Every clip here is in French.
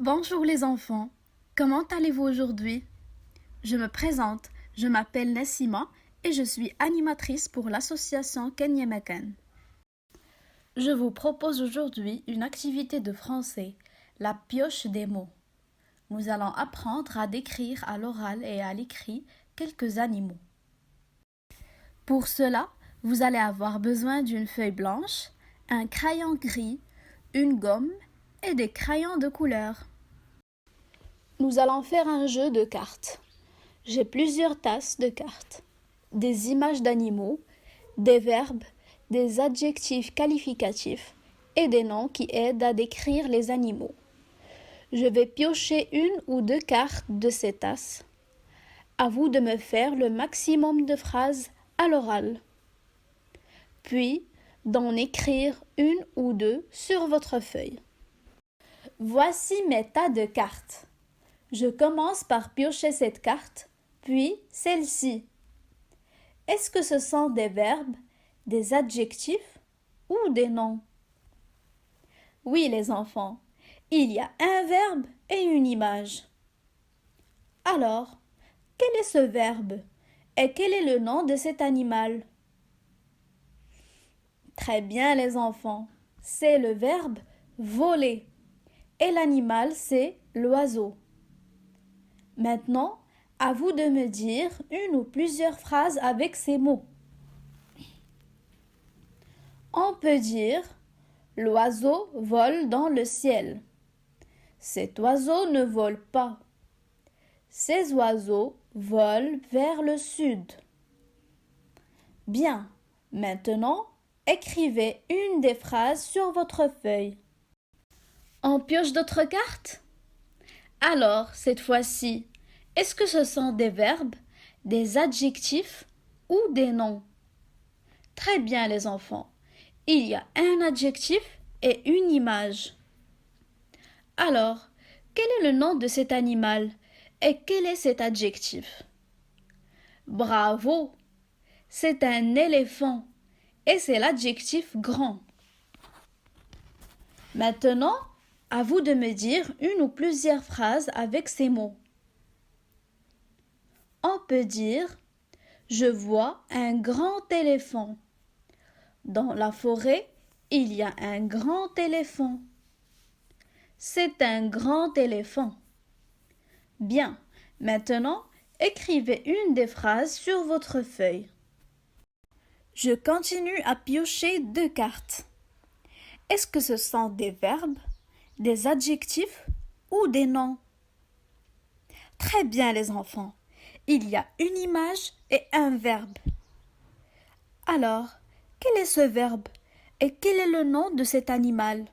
Bonjour les enfants, comment allez-vous aujourd'hui? Je me présente, je m'appelle Nassima et je suis animatrice pour l'association Kenyamakan. Je vous propose aujourd'hui une activité de français, la pioche des mots. Nous allons apprendre à décrire à l'oral et à l'écrit quelques animaux. Pour cela, vous allez avoir besoin d'une feuille blanche, un crayon gris, une gomme et des crayons de couleur. Nous allons faire un jeu de cartes. J'ai plusieurs tasses de cartes, des images d'animaux, des verbes, des adjectifs qualificatifs et des noms qui aident à décrire les animaux. Je vais piocher une ou deux cartes de ces tasses. À vous de me faire le maximum de phrases à l'oral. Puis, d'en écrire une ou deux sur votre feuille. Voici mes tas de cartes. Je commence par piocher cette carte, puis celle-ci. Est-ce que ce sont des verbes, des adjectifs ou des noms? Oui, les enfants, il y a un verbe et une image. Alors, quel est ce verbe et quel est le nom de cet animal? Très bien, les enfants, c'est le verbe voler et l'animal, c'est l'oiseau. Maintenant, à vous de me dire une ou plusieurs phrases avec ces mots. On peut dire « L'oiseau vole dans le ciel ». Cet oiseau ne vole pas. Ces oiseaux volent vers le sud. Bien, maintenant, écrivez une des phrases sur votre feuille. On pioche d'autres cartes? Alors, cette fois-ci, est-ce que ce sont des verbes, des adjectifs ou des noms? Très bien, les enfants. Il y a un adjectif et une image. Alors, quel est le nom de cet animal et quel est cet adjectif? Bravo! C'est un éléphant et c'est l'adjectif grand. Maintenant, à vous de me dire une ou plusieurs phrases avec ces mots. On peut dire « Je vois un grand éléphant ». Dans la forêt, il y a un grand éléphant. C'est un grand éléphant. Bien, maintenant, écrivez une des phrases sur votre feuille. Je continue à piocher deux cartes. Est-ce que ce sont des verbes, des adjectifs ou des noms? Très bien, les enfants. Il y a une image et un verbe. Alors, quel est ce verbe et quel est le nom de cet animal?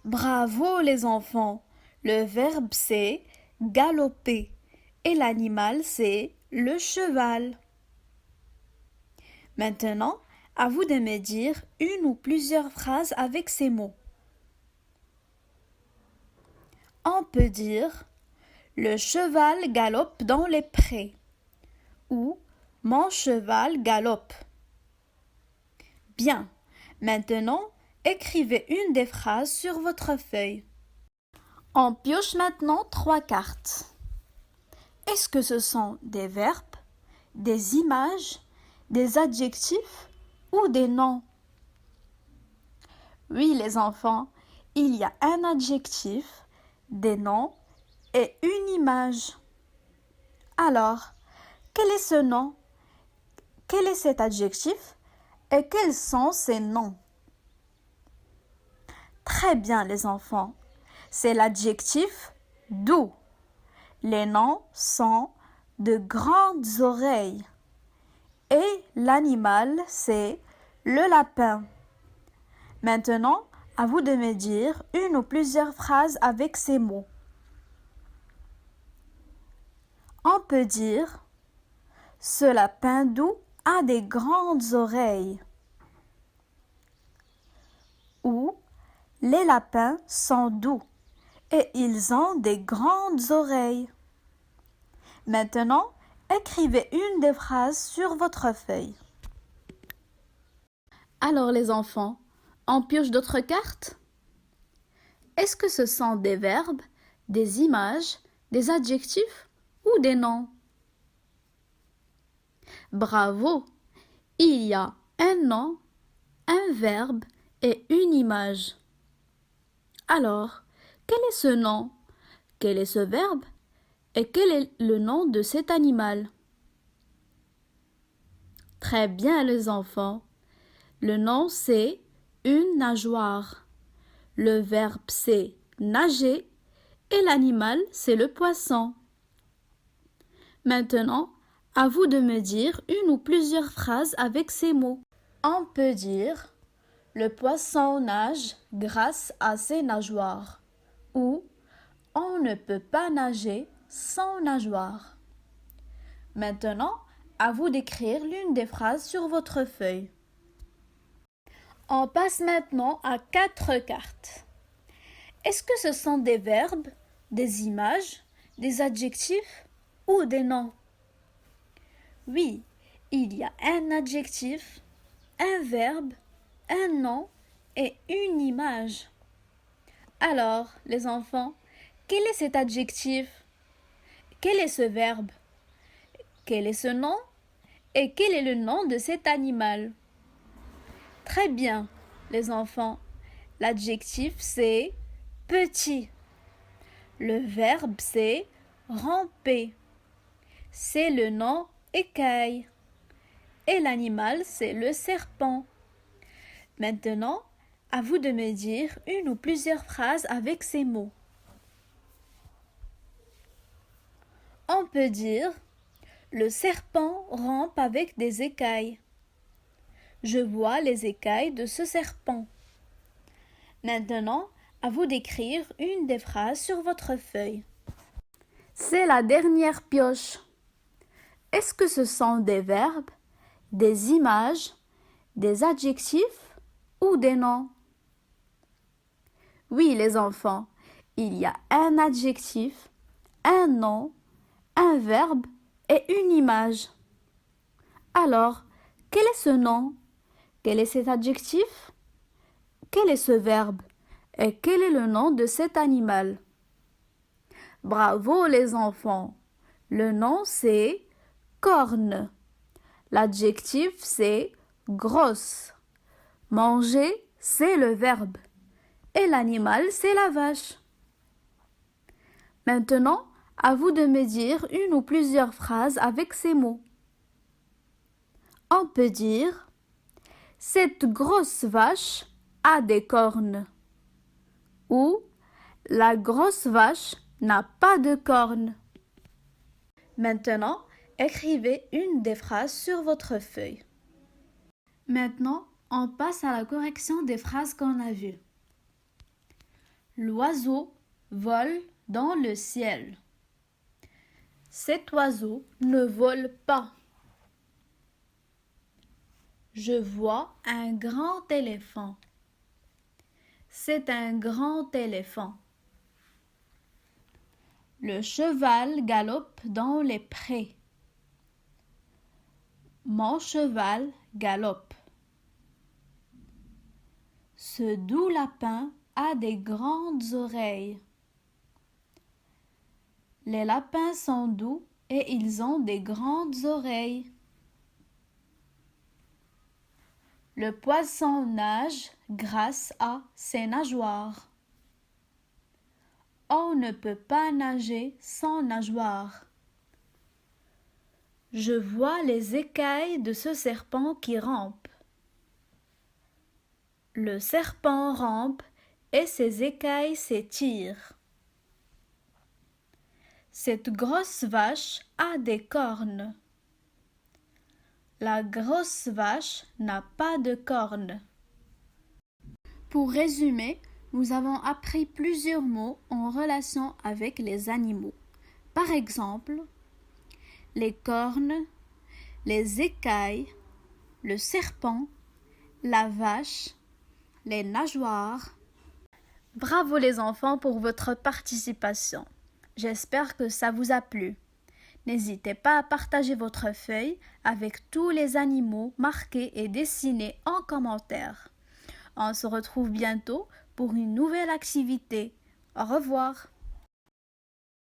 Bravo les enfants! Le verbe c'est galoper et l'animal c'est le cheval. Maintenant, à vous de me dire une ou plusieurs phrases avec ces mots. On peut dire le cheval galope dans les prés ou mon cheval galope. Bien, maintenant, écrivez une des phrases sur votre feuille. On pioche maintenant trois cartes. Est-ce que ce sont des verbes, des images, des adjectifs ou des noms? Oui, les enfants, il y a un adjectif, des noms et une image. Alors, quel est ce nom? Quel est cet adjectif? Et quels sont ces noms? Très bien, les enfants. C'est l'adjectif doux. Les noms sont de grandes oreilles. Et l'animal, c'est le lapin. Maintenant, à vous de me dire une ou plusieurs phrases avec ces mots. On peut dire « Ce lapin doux a des grandes oreilles » ou « Les lapins sont doux et ils ont des grandes oreilles ». Maintenant, écrivez une des phrases sur votre feuille. Alors les enfants, on pioche d'autres cartes? Est-ce que ce sont des verbes, des images, des adjectifs ou des noms? Bravo! Il y a un nom, un verbe et une image. Alors, quel est ce nom? Quel est ce verbe? Et quel est le nom de cet animal? Très bien les enfants. Le nom c'est une nageoire. Le verbe c'est nager et l'animal c'est le poisson. Maintenant, à vous de me dire une ou plusieurs phrases avec ces mots. On peut dire le poisson nage grâce à ses nageoires ou on ne peut pas nager sans nageoire. Maintenant, à vous d'écrire l'une des phrases sur votre feuille. On passe maintenant à 4 cartes. Est-ce que ce sont des verbes, des images, des adjectifs ou des noms? Oui, il y a un adjectif, un verbe, un nom et une image. Alors, les enfants, quel est cet adjectif? Quel est ce verbe? Quel est ce nom? Et quel est le nom de cet animal? Très bien, les enfants. L'adjectif c'est petit. Le verbe c'est ramper. C'est le nom écaille. Et l'animal c'est le serpent. Maintenant, à vous de me dire une ou plusieurs phrases avec ces mots. On peut dire le serpent rampe avec des écailles. Je vois les écailles de ce serpent. Maintenant, à vous d'écrire une des phrases sur votre feuille. C'est la dernière pioche. Est-ce que ce sont des verbes, des images, des adjectifs ou des noms? Oui, les enfants, il y a un adjectif, un nom, un verbe et une image. Alors, quel est ce nom? Quel est cet adjectif? Quel est ce verbe? Et quel est le nom de cet animal? Bravo les enfants! Le nom c'est corne. L'adjectif c'est grosse. Manger c'est le verbe. Et l'animal c'est la vache. Maintenant, à vous de me dire une ou plusieurs phrases avec ces mots. On peut dire cette grosse vache a des cornes ou la grosse vache n'a pas de cornes. Maintenant, écrivez une des phrases sur votre feuille. Maintenant, on passe à la correction des phrases qu'on a vues. L'oiseau vole dans le ciel. Cet oiseau ne vole pas. Je vois un grand éléphant. C'est un grand éléphant. Le cheval galope dans les prés. Mon cheval galope. Ce doux lapin a des grandes oreilles. Les lapins sont doux et ils ont des grandes oreilles. Le poisson nage grâce à ses nageoires. On ne peut pas nager sans nageoires. Je vois les écailles de ce serpent qui rampe. Le serpent rampe et ses écailles s'étirent. Cette grosse vache a des cornes. La grosse vache n'a pas de cornes. Pour résumer, nous avons appris plusieurs mots en relation avec les animaux. Par exemple, les cornes, les écailles, le serpent, la vache, les nageoires. Bravo les enfants pour votre participation. J'espère que ça vous a plu. N'hésitez pas à partager votre feuille avec tous les animaux marqués et dessinés en commentaire. On se retrouve bientôt pour une nouvelle activité. Au revoir.